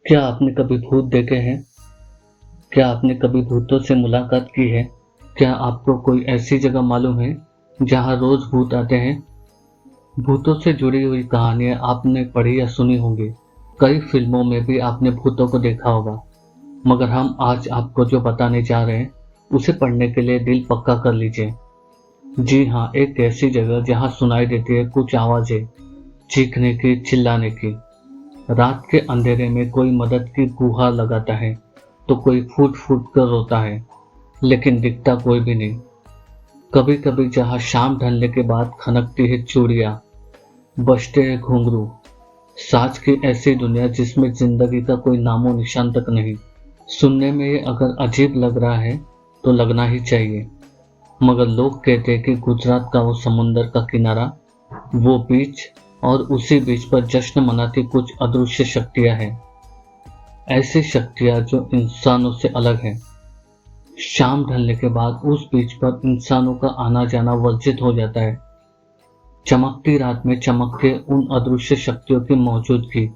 क्या आपने कभी भूत देखे हैं? क्या आपने कभी भूतों से मुलाकात की है? क्या आपको कोई ऐसी जगह मालूम है जहां रोज भूत आते हैं? भूतों से जुड़ी हुई कहानियां आपने पढ़ी या सुनी होंगी। कई फिल्मों में भी आपने भूतों को देखा होगा। मगर हम आज आपको जो बताने जा रहे हैं उसे पढ़ने के लिए दिल पक्का कर लीजिए। जी हाँ, एक ऐसी जगह जहां सुनाई देती है कुछ आवाजें, चीखने की, चिल्लाने की। रात के अंधेरे में कोई मदद की गुहार लगाता है तो कोई फूट फूट कर रोता है, लेकिन दिखता कोई भी नहीं। कभी कभी जहां शाम ढलने के बाद खनकती है चूड़ियां, बजते हैं घुंघरू, साज की ऐसी दुनिया जिसमें जिंदगी का कोई नामो निशान तक नहीं। सुनने में ये अगर अजीब लग रहा है तो लगना ही चाहिए, मगर लोग कहते हैं कि गुजरात का वो समुंदर का किनारा, वो बीच और उसी बीच पर जश्न मनाती कुछ अदृश्य शक्तियां हैं। ऐसी शक्तियां जो इंसानों से अलग हैं। शाम ढलने के बाद उस बीच पर इंसानों का आना जाना वर्जित हो जाता है। चमकती रात में चमकते उन अदृश्य शक्तियों की मौजूदगी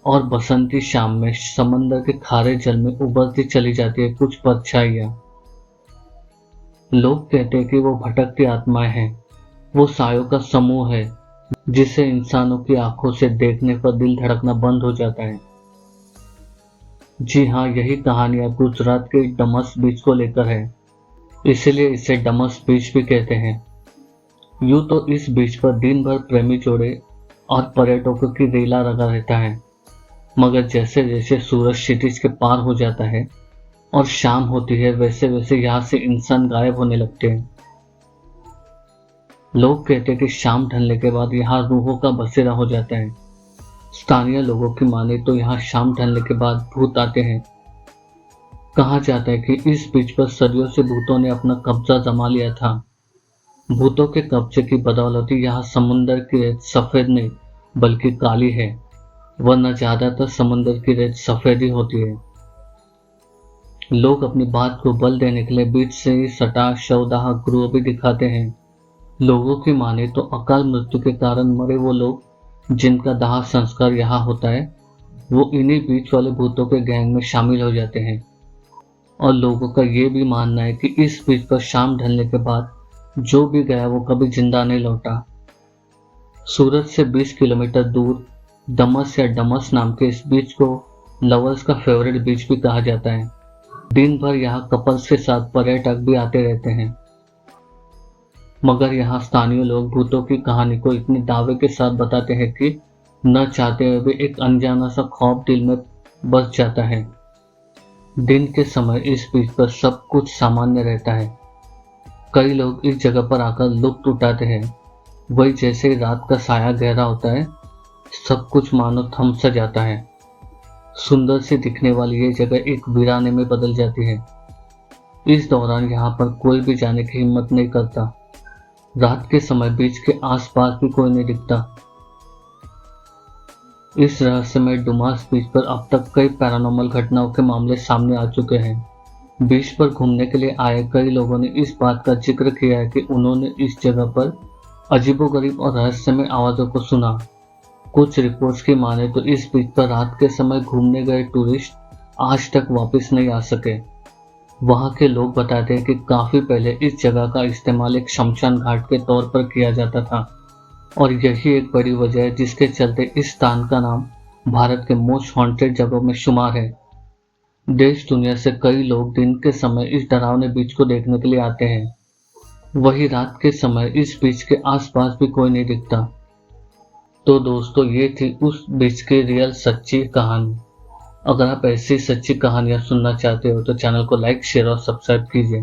और बसंती शाम में समंदर के खारे जल में उभरती चली जाती है कुछ परछाइयां। लोग कहते हैं कि वो भटकती आत्माएं हैं, वो सायों का समूह है जिसे इंसानों की आंखों से देखने पर दिल धड़कना बंद हो जाता है। जी हाँ, यही कहानियां गुजरात के डमस बीच को लेकर है, इसलिए इसे डमस बीच भी कहते हैं। यूं तो इस बीच पर दिन भर प्रेमी जोड़े और पर्यटकों की रेला लगा रहता है, मगर जैसे जैसे सूरज क्षितिज के पार हो जाता है और शाम होती है, वैसे वैसे यहाँ से इंसान गायब होने लगते हैं। लोग कहते हैं कि शाम ढलने के बाद यहाँ रूहों का बसेरा हो जाता है। स्थानीय लोगों की माने तो यहाँ शाम ढलने के बाद भूत आते हैं। कहा जाता है कि इस बीच पर सदियों से भूतों ने अपना कब्जा जमा लिया था। भूतों के कब्जे की बदौलत यहाँ समुंदर की रेत सफेद नहीं बल्कि काली है, वरना ज्यादातर समुंदर की रेत सफेद ही होती है। लोग अपनी बात को बल देने के लिए बीच से ही सटा शवदाह गृह भी दिखाते हैं। लोगों की माने तो अकाल मृत्यु के कारण मरे वो लोग जिनका दाह संस्कार यहाँ होता है, वो इन्हीं बीच वाले भूतों के गैंग में शामिल हो जाते हैं। और लोगों का ये भी मानना है कि इस बीच पर शाम ढलने के बाद जो भी गया वो कभी जिंदा नहीं लौटा। सूरत से 20 किलोमीटर दूर डमस या डमस नाम के इस बीच को लवर्स का फेवरेट बीच भी कहा जाता है। दिन भर यहाँ कपल्स के साथ पर्यटक भी आते रहते हैं, मगर यहाँ स्थानीय लोग भूतों की कहानी को इतने दावे के साथ बताते हैं कि न चाहते हुए भी एक अनजाना सा खौफ दिल में बस जाता है। दिन के समय इस बीच पर सब कुछ सामान्य रहता है। कई लोग इस जगह पर आकर लुत्फ उठाते हैं। वही जैसे ही रात का साया गहरा होता है, सब कुछ मानो थम सा जाता है। सुंदर सी दिखने वाली ये जगह एक वीराने में बदल जाती है। इस दौरान यहाँ पर कोई भी जाने की हिम्मत नहीं करता। रात के समय बीच के आसपास भी कोई नहीं दिखता। इस रहस्यमय डुमास बीच पर अब तक कई पैरानॉर्मल घटनाओं के मामले सामने आ चुके हैं। बीच पर घूमने के लिए आए कई लोगों ने इस बात का जिक्र किया है कि उन्होंने इस जगह पर अजीबोगरीब और रहस्यमय आवाजों को सुना। कुछ रिपोर्ट्स की माने तो इस बीच पर रात के समय घूमने गए टूरिस्ट आज तक वापस नहीं आ सके। वहां के लोग बताते हैं कि काफी पहले इस जगह का इस्तेमाल एक शमशान घाट के तौर पर किया जाता था, और यही एक बड़ी वजह है जिसके चलते इस स्थान का नाम भारत के मोस्ट हॉन्टेड जगहों में शुमार है। देश दुनिया से कई लोग दिन के समय इस डरावने बीच को देखने के लिए आते हैं। वही रात के समय इस बीच के आसपास भी कोई नहीं दिखता। तो दोस्तों, ये थी उस बीच की रियल सच्ची कहानी। अगर आप ऐसी सच्ची कहानियां सुनना चाहते हो तो चैनल को लाइक, शेयर और सब्सक्राइब कीजिए।